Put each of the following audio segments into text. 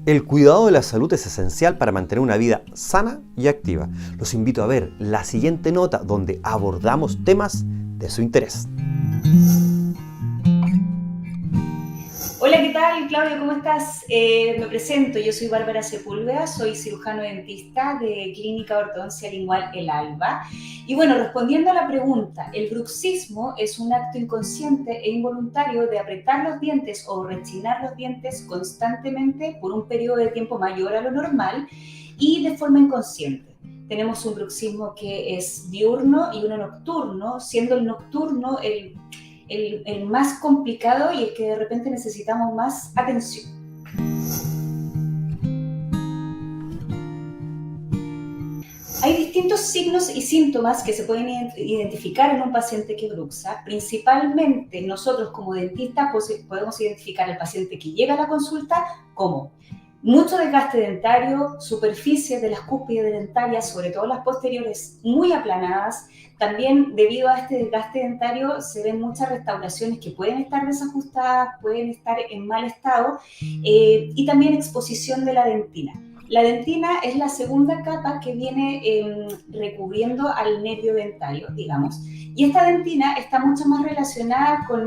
El cuidado de la salud es esencial para mantener una vida sana y activa. Los invito a ver la siguiente nota donde abordamos temas de su interés. Hola, ¿qué tal, Claudio? ¿Cómo estás? Me presento, yo soy Bárbara Sepúlveda, soy cirujano dentista de Clínica Ortodoncia Lingual El Alba. Y bueno, respondiendo a la pregunta, el bruxismo es un acto inconsciente e involuntario de apretar los dientes o rechinar los dientes constantemente por un periodo de tiempo mayor a lo normal y de forma inconsciente. Tenemos un bruxismo que es diurno y uno nocturno, siendo el nocturno el más complicado y el que de repente necesitamos más atención. Hay distintos signos y síntomas que se pueden identificar en un paciente que bruxa. Principalmente nosotros como dentistas podemos identificar al paciente que llega a la consulta como mucho desgaste dentario, superficies de las cúspides dentarias, sobre todo las posteriores, muy aplanadas. También debido a este desgaste dentario se ven muchas restauraciones que pueden estar desajustadas, pueden estar en mal estado y también exposición de la dentina. La dentina es la segunda capa que viene recubriendo al nervio dentario, digamos. Y esta dentina está mucho más relacionada con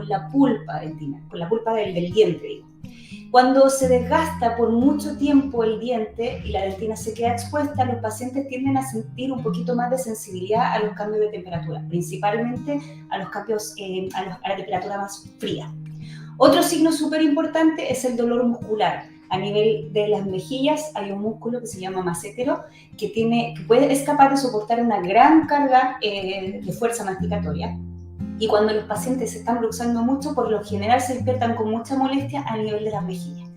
la pulpa dentina, con la pulpa del diente, digo. Cuando se desgasta por mucho tiempo el diente y la dentina se queda expuesta, los pacientes tienden a sentir un poquito más de sensibilidad a los cambios de temperatura, principalmente a los cambios a la temperatura más fría. Otro signo súper importante es el dolor muscular. A nivel de las mejillas hay un músculo que se llama massetero que es capaz de soportar una gran carga de fuerza masticatoria. Y cuando los pacientes se están bruxando mucho, por lo general se despiertan con mucha molestia a nivel de las mejillas.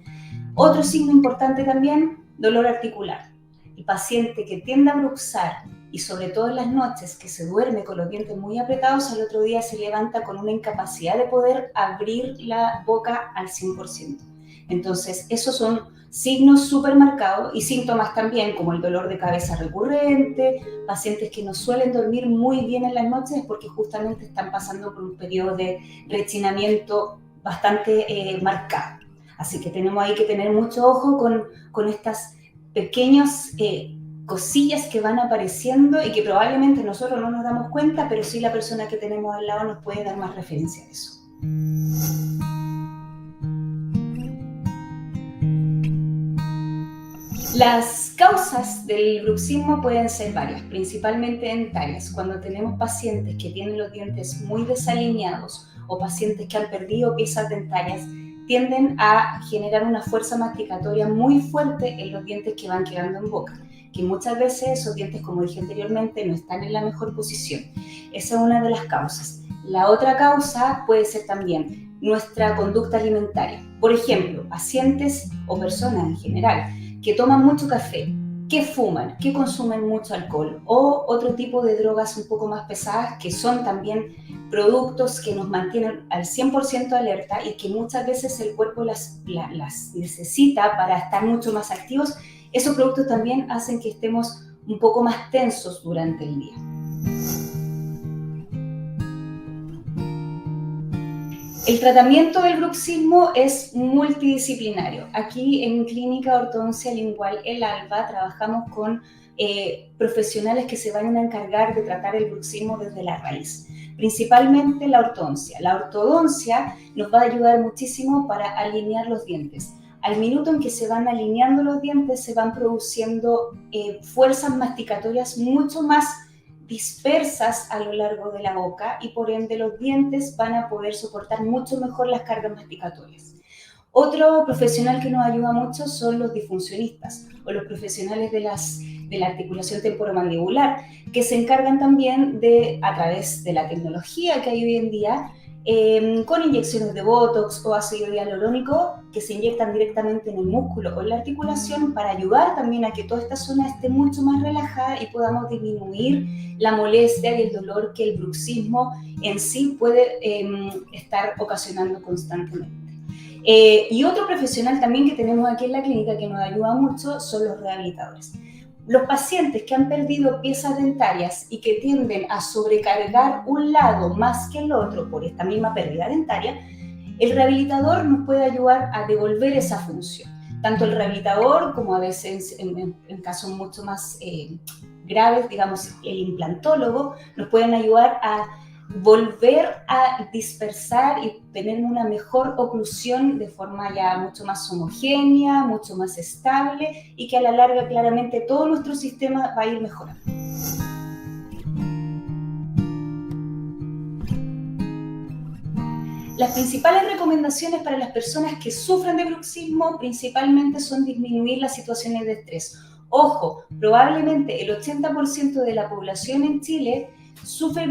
Otro signo importante también, dolor articular. El paciente que tiende a bruxar y sobre todo en las noches que se duerme con los dientes muy apretados, al otro día se levanta con una incapacidad de poder abrir la boca al 100%. Entonces, esos son signos súper marcados y síntomas también como el dolor de cabeza recurrente, pacientes que no suelen dormir muy bien en las noches porque justamente están pasando por un periodo de rechinamiento bastante marcado. Así que tenemos ahí que tener mucho ojo con estas pequeñas cosillas que van apareciendo y que probablemente nosotros no nos damos cuenta, pero sí la persona que tenemos al lado nos puede dar más referencia a eso. Las causas del bruxismo pueden ser varias, principalmente dentarias. Cuando tenemos pacientes que tienen los dientes muy desalineados o pacientes que han perdido piezas dentarias, tienden a generar una fuerza masticatoria muy fuerte en los dientes que van quedando en boca, que muchas veces esos dientes, como dije anteriormente, no están en la mejor posición. Esa es una de las causas. La otra causa puede ser también nuestra conducta alimentaria. Por ejemplo, pacientes o personas en general que toman mucho café, que fuman, que consumen mucho alcohol o otro tipo de drogas un poco más pesadas que son también productos que nos mantienen al 100% alerta y que muchas veces el cuerpo las necesita para estar mucho más activos. Esos productos también hacen que estemos un poco más tensos durante el día. El tratamiento del bruxismo es multidisciplinario. Aquí en Clínica Ortodoncia Lingual El Alba trabajamos con profesionales que se van a encargar de tratar el bruxismo desde la raíz, principalmente la ortodoncia. La ortodoncia nos va a ayudar muchísimo para alinear los dientes. Al minuto en que se van alineando los dientes, se van produciendo fuerzas masticatorias mucho más dispersas a lo largo de la boca y por ende los dientes van a poder soportar mucho mejor las cargas masticatorias. Otro profesional que nos ayuda mucho son los disfuncionistas o los profesionales de la articulación temporomandibular, que se encargan también de, a través de la tecnología que hay hoy en día, con inyecciones de Botox o ácido hialurónico que se inyectan directamente en el músculo o en la articulación para ayudar también a que toda esta zona esté mucho más relajada y podamos disminuir la molestia y el dolor que el bruxismo en sí puede estar ocasionando constantemente. Y otro profesional también que tenemos aquí en la clínica que nos ayuda mucho son los rehabilitadores. Los pacientes que han perdido piezas dentarias y que tienden a sobrecargar un lado más que el otro por esta misma pérdida dentaria, el rehabilitador nos puede ayudar a devolver esa función. Tanto el rehabilitador como a veces, en casos mucho más graves, digamos, el implantólogo, nos pueden ayudar a volver a dispersar y tener una mejor oclusión de forma ya mucho más homogénea, mucho más estable y que a la larga claramente todo nuestro sistema va a ir mejorando. Las principales recomendaciones para las personas que sufren de bruxismo principalmente son disminuir las situaciones de estrés. Ojo, probablemente el 80% de la población en Chile sufre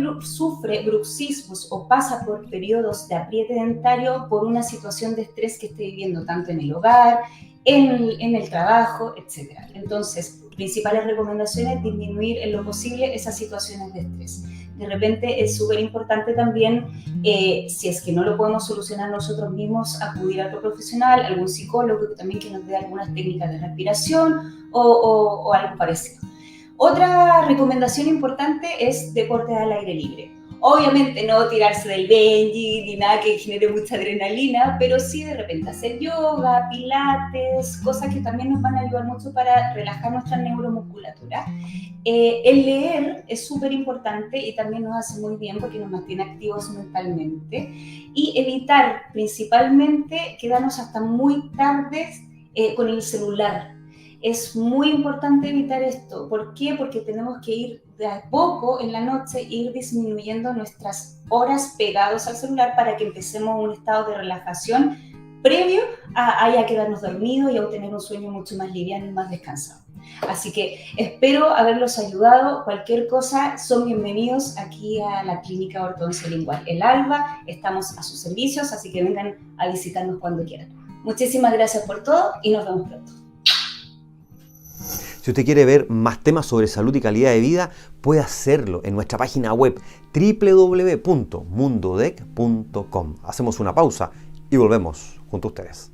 bruxismos o pasa por periodos de apriete dentario por una situación de estrés que esté viviendo tanto en el hogar, en el trabajo, etc. Entonces, principales recomendaciones, disminuir en lo posible esas situaciones de estrés. De repente es súper importante también, si es que no lo podemos solucionar nosotros mismos, acudir a otro profesional, algún psicólogo también que nos dé algunas técnicas de respiración o algo parecido. Otra recomendación importante es deportes al aire libre. Obviamente no tirarse del Benji ni nada que genere mucha adrenalina, pero sí de repente hacer yoga, pilates, cosas que también nos van a ayudar mucho para relajar nuestra neuromusculatura. El leer es súper importante y también nos hace muy bien porque nos mantiene activos mentalmente, y evitar principalmente quedarnos hasta muy tarde con el celular. Es muy importante evitar esto. ¿Por qué? Porque tenemos que ir de a poco en la noche, ir disminuyendo nuestras horas pegados al celular para que empecemos un estado de relajación previo a ya quedarnos dormidos y a obtener un sueño mucho más liviano y más descansado. Así que espero haberlos ayudado. Cualquier cosa, son bienvenidos aquí a la Clínica Ortodoncia Lingual El Alba. Estamos a sus servicios, así que vengan a visitarnos cuando quieran. Muchísimas gracias por todo y nos vemos pronto. Si usted quiere ver más temas sobre salud y calidad de vida, puede hacerlo en nuestra página web www.mundodec.com. Hacemos una pausa y volvemos junto a ustedes.